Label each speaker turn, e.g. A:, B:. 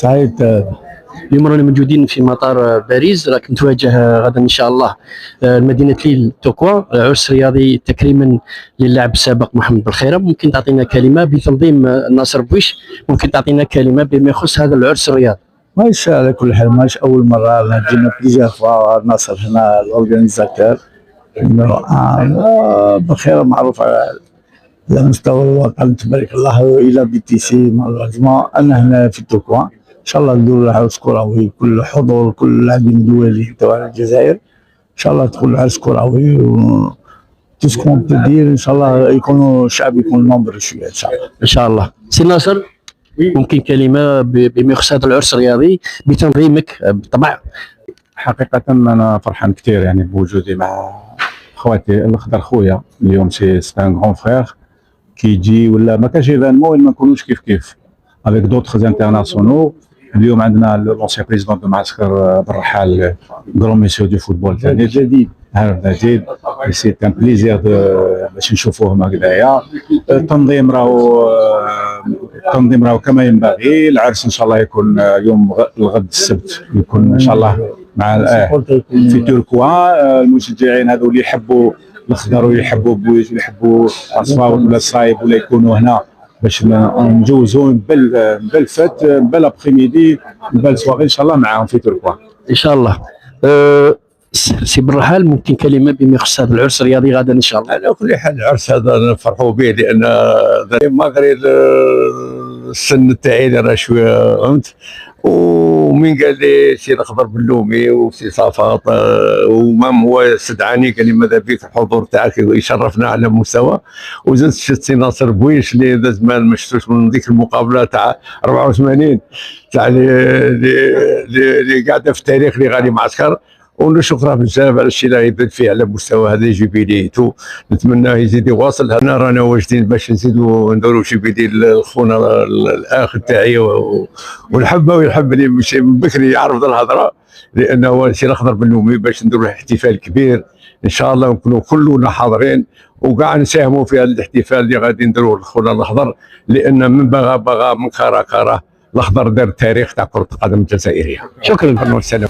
A: سعيد.
B: اليوم رانا موجودين في مطار باريس، راكم تواجه غدا ان شاء الله مدينه ليل تقوى، عرس رياضي تكريما للاعب السابق محمد بالخيره. ممكن تعطينا كلمه بتنظيم ناصر بويش، ممكن تعطينا كلمه بما يخص هذا العرس الرياضي؟
A: ماشي، على كل حال ماشي اول مره جينا بليزيور فوا ناصر هنا الاورغانيزاتور. بالخير معروف على مستوى الوطن، تبارك الله. الى بي تي سي مالوزمون انا هنا في توكوا، ان شاء الله نديروا عرس كروي، كل حضور كل اللاعبين الدوليين تبع الجزائر ان شاء الله تكون عرس كروي و تسكون تدير ان شاء الله يكونوا الشعب يكون نمبر شويه ان شاء الله.
B: ان شاء الله. سي ناصر، ممكن كلمه بما يخص هذا العرس الرياضي بتنظيمك بالطبع؟
C: حقيقة أنا فرحان كثير يعني بوجودي مع خواتي. الأخضر خويا اليوم سي ان غون فخير كي يجي، ولا ما كانش ايفينمون ما نكونوش كيف افيك دوطخ انترناسيونو. اليوم عندنا لونسيان بريزيدون دو معسكر بالرحال كرون ميسيو دو فوتبول ثاني جديد هذا جديد. سي ان بليزير باش نشوفوهم هكذايا. التنظيم راهو كما ينبغي. العرس ان شاء الله يكون يوم الغد السبت، يكون ان شاء الله مع في تركوا. المشجعين هذو اللي يحبوا الاخضر ويحبوا بويش ويحبوا اصفاوت ولا الصايب ولا يكونوا هنا باش نجوزوا بل فات بل ابخي بل سواغي ان شاء الله معاهم في تركوا
B: ان شاء الله. سي بالرحال، ممكن كلمه بما يخص هذا العرس الرياضي غدا ان شاء الله؟
D: على كل حال العرس هذا نفرحوا به، لان ماغري السن تاعي راه شويه فهمت. ومين قال لي سي الاخضر بلومي وسي صفاط ومام هو استدعاني قال لي ماذا بك الحضور تاعك يشرفنا على مستوى. وزدت شفت سي ناصر بويش اللي ذا زمان ما شفتوش من ديك المقابله تاع 84 تاع اللي قاعده في التاريخ اللي غادي معسكر. ونشكره بزاف على الشيء اللي يبان فيه على مستوى هذا جيبيليتو. نتمنى يزيد يواصل. هنا رانا واجدين باش نزيدوا نديروا جيبيلي لخونا الاخ تاعي والحبه ويحب لي مش من بكري يعرف الهضره، لانه الشيء الاخضر بنومي باش نديروا احتفال كبير ان شاء الله ونكونوا كلنا حاضرين وكاع نساهموا في هذا الاحتفال اللي غادي نديروه لخونا الاخضر، لان من بغى من كره الاخضر دار تاريخ تاع كره القدم الجزائريه.
B: شكرا.
D: والسلام.